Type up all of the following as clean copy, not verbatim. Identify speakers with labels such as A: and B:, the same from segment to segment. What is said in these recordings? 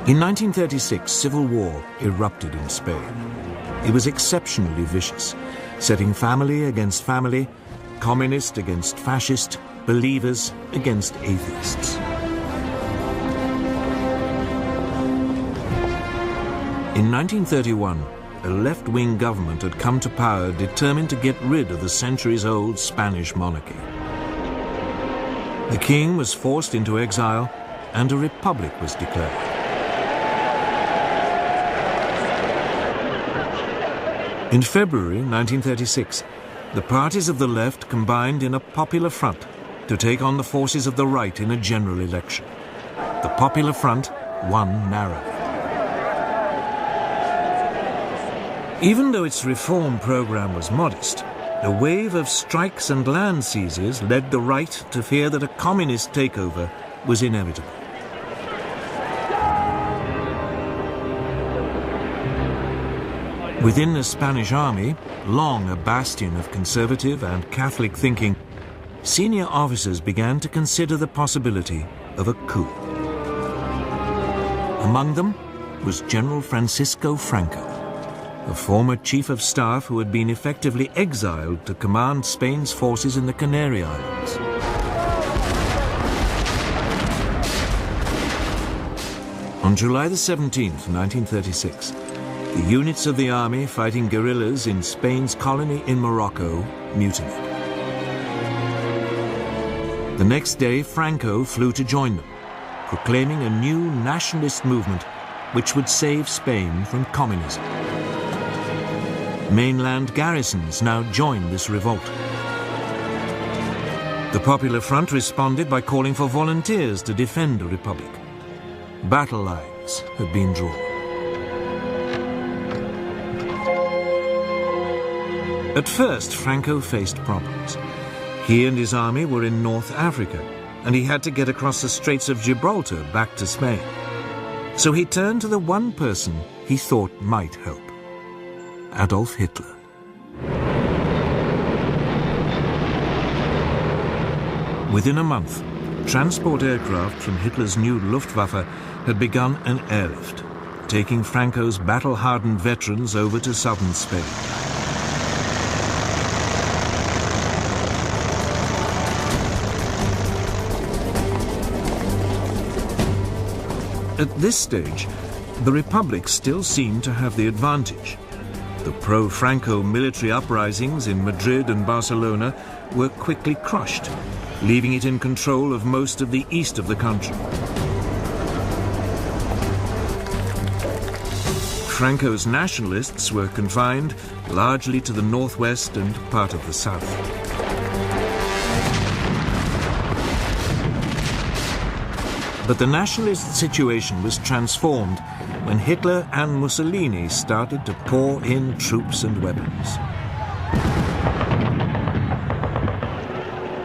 A: In 1936, civil war erupted in Spain. It was exceptionally vicious, setting family against family, communist against fascist, believers against atheists. In 1931, a left-wing government had come to power determined to get rid of the centuries-old Spanish monarchy. The king was forced into exile and a republic was declared. In February 1936, the parties of the left combined in a popular front to take on the forces of the right in a general election. The Popular Front won narrowly. Even though its reform program was modest, a wave of strikes and land seizures led the right to fear that a communist takeover was inevitable. Within the Spanish army, long a bastion of conservative and Catholic thinking, senior officers began to consider the possibility of a coup. Among them was General Francisco Franco, a former chief of staff who had been effectively exiled to command Spain's forces in the Canary Islands. On July the 17th, 1936, the units of the army fighting guerrillas in Spain's colony in Morocco mutinied. The next day, Franco flew to join them, proclaiming a new nationalist movement which would save Spain from communism. Mainland garrisons now joined this revolt. The Popular Front responded by calling for volunteers to defend the Republic. Battle lines had been drawn. At first, Franco faced problems. He and his army were in North Africa, and he had to get across the Straits of Gibraltar back to Spain. So he turned to the one person he thought might help: Adolf Hitler. Within a month, transport aircraft from Hitler's new Luftwaffe had begun an airlift, taking Franco's battle-hardened veterans over to southern Spain. At this stage, the Republic still seemed to have the advantage. The pro-Franco military uprisings in Madrid and Barcelona were quickly crushed, leaving it in control of most of the east of the country. Franco's nationalists were confined largely to the northwest and part of the south. But the nationalist situation was transformed when Hitler and Mussolini started to pour in troops and weapons.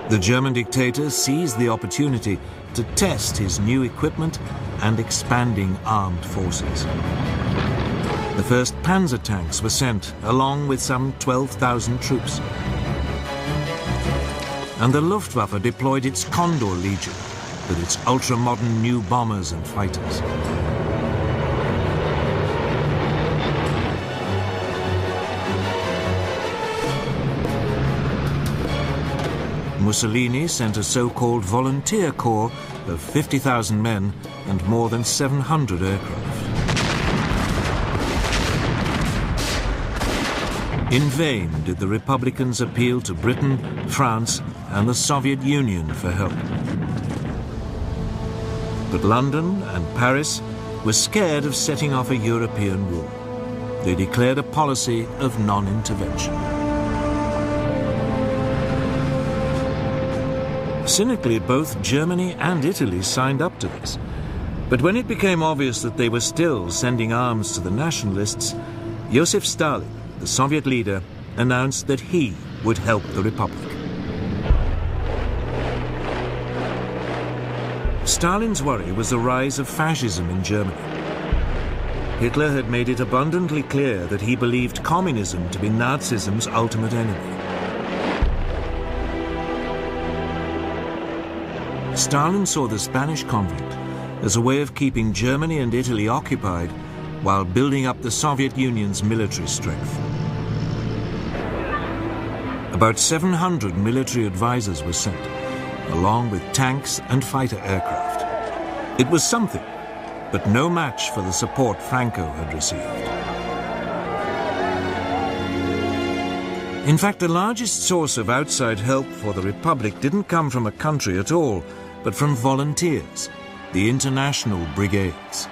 A: The German dictator seized the opportunity to test his new equipment and expanding armed forces. The first panzer tanks were sent, along with some 12,000 troops. And the Luftwaffe deployed its Condor Legion, with its ultra-modern new bombers and fighters. Mussolini sent a so-called volunteer corps of 50,000 men and more than 700 aircraft. In vain did the Republicans appeal to Britain, France, and the Soviet Union for help. But London and Paris were scared of setting off a European war. They declared a policy of non-intervention. Cynically, both Germany and Italy signed up to this. But when it became obvious that they were still sending arms to the nationalists, Joseph Stalin, the Soviet leader, announced that he would help the Republic. Stalin's worry was the rise of fascism in Germany. Hitler had made it abundantly clear that he believed communism to be Nazism's ultimate enemy. Stalin saw the Spanish conflict as a way of keeping Germany and Italy occupied while building up the Soviet Union's military strength. About 700 military advisors were sent, along with tanks and fighter aircraft. It was something, but no match for the support Franco had received. In fact, the largest source of outside help for the Republic didn't come from a country at all, but from volunteers, the international brigades.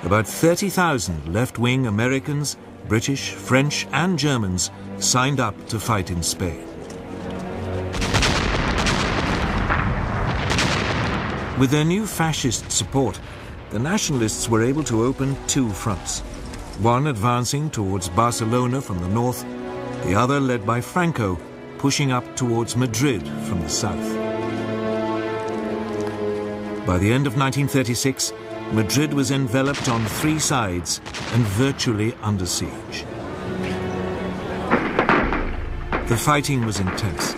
A: About 30,000 left-wing Americans, British, French and Germans signed up to fight in Spain. With their new fascist support, the nationalists were able to open two fronts, one advancing towards Barcelona from the north, the other led by Franco, pushing up towards Madrid from the south. By the end of 1936, Madrid was enveloped on three sides and virtually under siege. The fighting was intense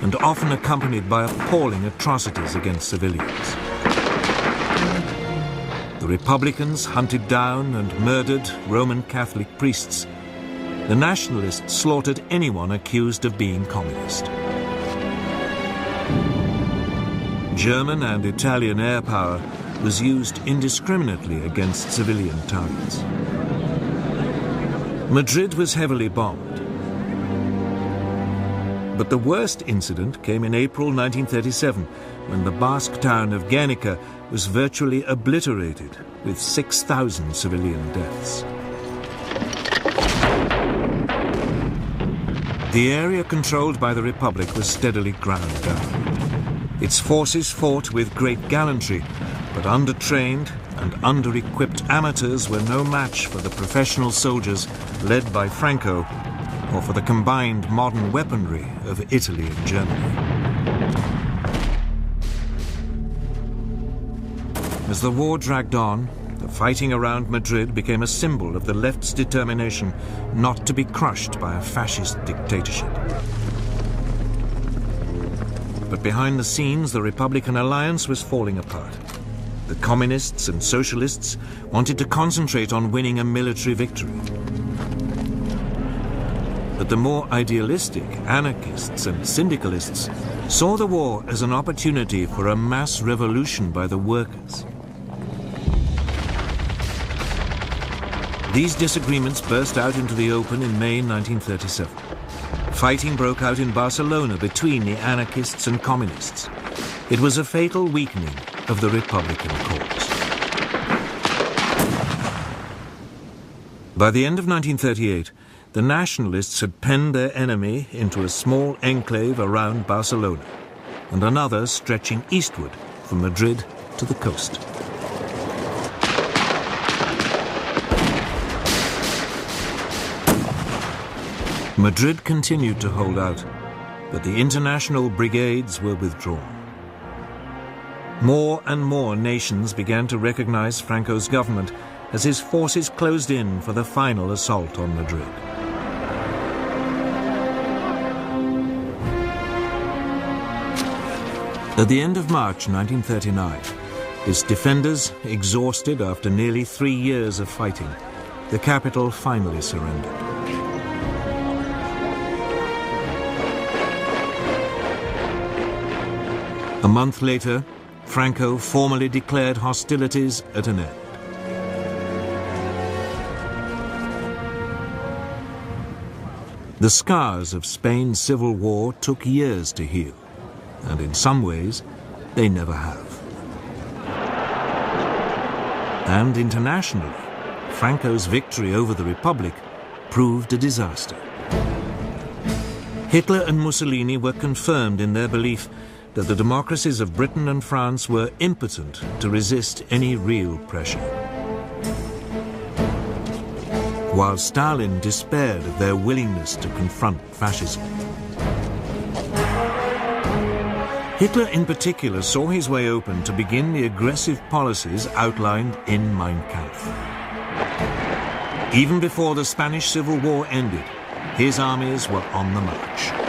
A: and often accompanied by appalling atrocities against civilians. The Republicans hunted down and murdered Roman Catholic priests. The nationalists slaughtered anyone accused of being communist. German and Italian air power was used indiscriminately against civilian targets. Madrid was heavily bombed. But the worst incident came in April 1937, when the Basque town of Guernica was virtually obliterated, with 6,000 civilian deaths. The area controlled by the Republic was steadily ground down. Its forces fought with great gallantry, but under-trained and under-equipped amateurs were no match for the professional soldiers led by Franco, or for the combined modern weaponry of Italy and Germany. As the war dragged on, the fighting around Madrid became a symbol of the left's determination not to be crushed by a fascist dictatorship. But behind the scenes, the Republican alliance was falling apart. The communists and socialists wanted to concentrate on winning a military victory. But the more idealistic anarchists and syndicalists saw the war as an opportunity for a mass revolution by the workers. These disagreements burst out into the open in May 1937. Fighting broke out in Barcelona between the anarchists and communists. It was a fatal weakening of the Republican cause. By the end of 1938, the nationalists had penned their enemy into a small enclave around Barcelona, and another stretching eastward from Madrid to the coast. Madrid continued to hold out, but the international brigades were withdrawn. More and more nations began to recognize Franco's government as his forces closed in for the final assault on Madrid. At the end of March 1939, its defenders, exhausted after nearly 3 years of fighting, the capital finally surrendered. A month later, Franco formally declared hostilities at an end. The scars of Spain's civil war took years to heal, and in some ways, they never have. And internationally, Franco's victory over the Republic proved a disaster. Hitler and Mussolini were confirmed in their belief that the democracies of Britain and France were impotent to resist any real pressure. While Stalin despaired of their willingness to confront fascism. Hitler in particular saw his way open to begin the aggressive policies outlined in Mein Kampf. Even before the Spanish Civil War ended, his armies were on the march.